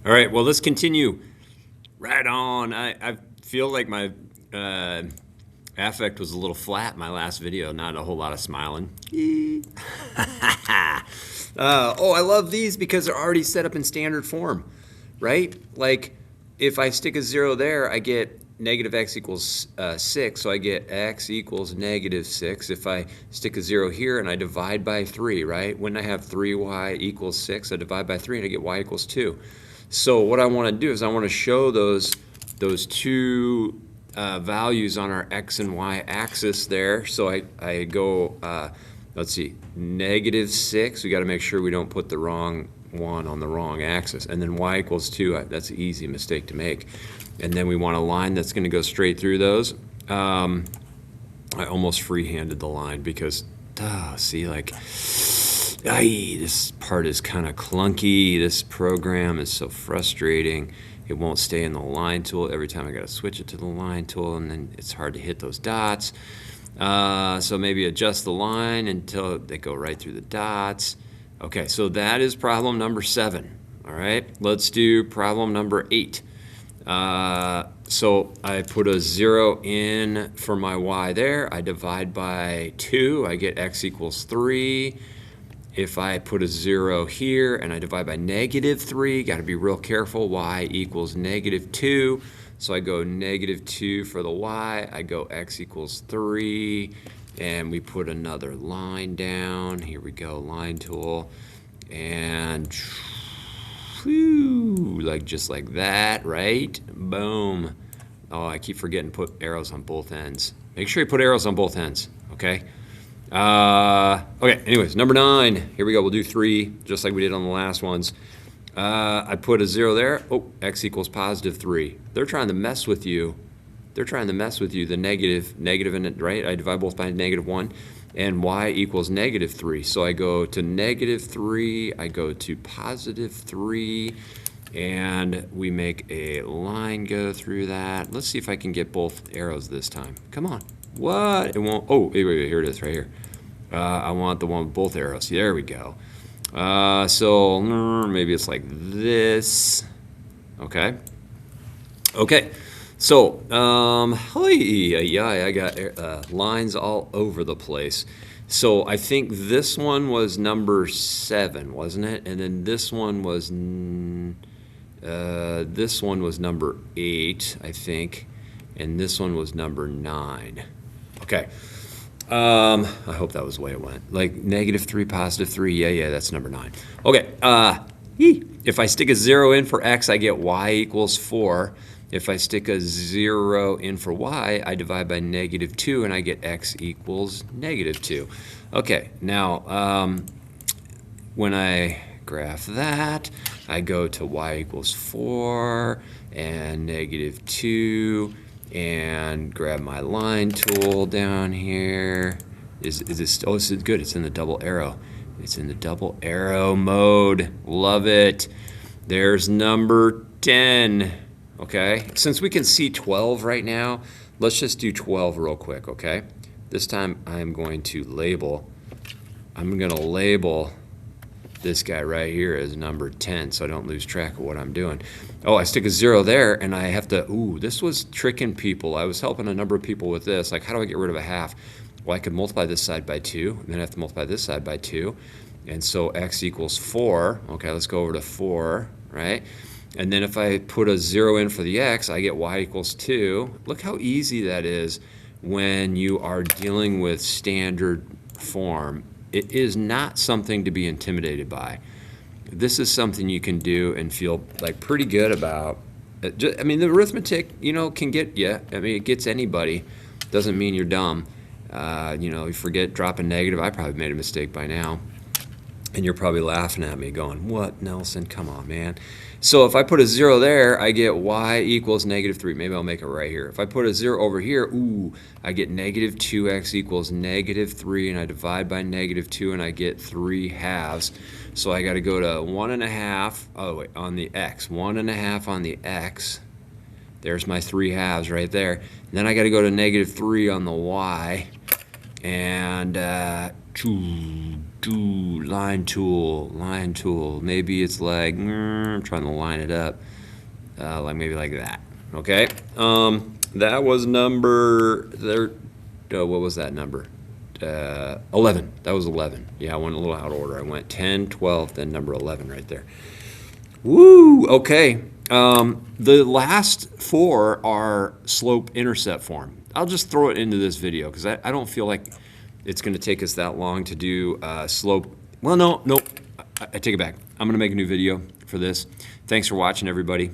All right, well, let's continue. Right on. I feel like my affect was a little flat my last video, not a whole lot of smiling. Oh, I love these because they're already set up in standard form, right? Like if I stick a 0 there, I get negative x equals 6, so I get x equals negative 6. If I stick a 0 here and I divide by 3, right? When I have 3y equals 6, I divide by 3 and I get y equals 2. So what I want to do is I want to show those two values on our x and y axis there. So I go, let's see, negative 6. We got to make sure we don't put the wrong one on the wrong axis. And then y equals 2. That's an easy mistake to make. And then we want a line that's going to go straight through those. I almost free-handed the line because, see, like, this part is kind of clunky. This program is so frustrating. It won't stay in the line tool. Every time I got to switch it to the line tool, and then it's hard to hit those dots. So maybe adjust the line until they go right through the dots. Okay, so that is problem number 7. All right, let's do problem number 8. So I put a 0 in for my y there. I divide by 2. I get x equals 3. If I put a 0 here and I divide by negative 3, got to be real careful. Y equals negative 2. So I go negative 2 for the y. I go x equals 3. And we put another line down. Here we go, line tool. And whew, like just like that, right? Boom. Oh, I keep forgetting to put arrows on both ends. Make sure you put arrows on both ends, okay? Okay, anyways, number 9. Here we go. We'll do 3, just like we did on the last ones. I put a 0 there. Oh, x equals positive 3. They're trying to mess with you. They're trying to mess with you. The negative in it, right? I divide both by negative 1. And y equals negative 3. So I go to negative 3. I go to positive 3. And we make a line go through that. Let's see if I can get both arrows this time. Come on. What? It won't. Oh, wait, here it is, right here. I want the one with both arrows. There we go. So maybe it's like this. Okay. Okay. So, I got lines all over the place. So I think this one was number 7, wasn't it? And then this one was number 8, I think, and this one was number 9. Okay. I hope that was the way it went. Like negative 3, positive 3. Yeah, that's number 9. Okay. If I stick a 0 in for x, I get y equals 4. If I stick a 0 in for y, I divide by negative 2, and I get x equals negative 2. Okay, now when I graph that, I go to y equals 4 and negative 2, and grab my line tool down here. Is this? Oh, this is good. It's in the double arrow. It's in the double arrow mode. Love it. There's number 10. Okay, since we can see 12 right now, let's just do 12 real quick, okay? This time I'm going to label this guy right here as number 10 so I don't lose track of what I'm doing. Oh, I stick a 0 there and I have to, this was tricking people. I was helping a number of people with this. Like, how do I get rid of a half? Well, I could multiply this side by 2, and then I have to multiply this side by 2. And so x equals 4. Okay, let's go over to 4, right? And then if I put a 0 in for the x, I get y equals 2. Look how easy that is when you are dealing with standard form. It is not something to be intimidated by. This is something you can do and feel like pretty good about. I mean, the arithmetic, can get you. I mean, it gets anybody. Doesn't mean you're dumb. You forget dropping negative. I probably made a mistake by now. And you're probably laughing at me going, what, Nelson? Come on, man. So if I put a 0 there, I get y equals negative 3. Maybe I'll make it right here. If I put a 0 over here, I get negative 2x equals negative 3, and I divide by negative 2, and I get 3 halves. So I got to go to 1.5, on the x. 1.5 on the x. There's my 3 halves right there. And then I got to go to negative 3 on the y. And line tool. Maybe it's like, I'm trying to line it up, like maybe like that. Okay. That was number there. What was that number? 11. That was 11. Yeah, I went a little out of order. I went 10, 12, then number 11 right there. Woo! Okay. The last four are slope intercept form. I'll just throw it into this video because I don't feel like it's going to take us that long to do slope. Well, no. I take it back. I'm going to make a new video for this. Thanks for watching, everybody.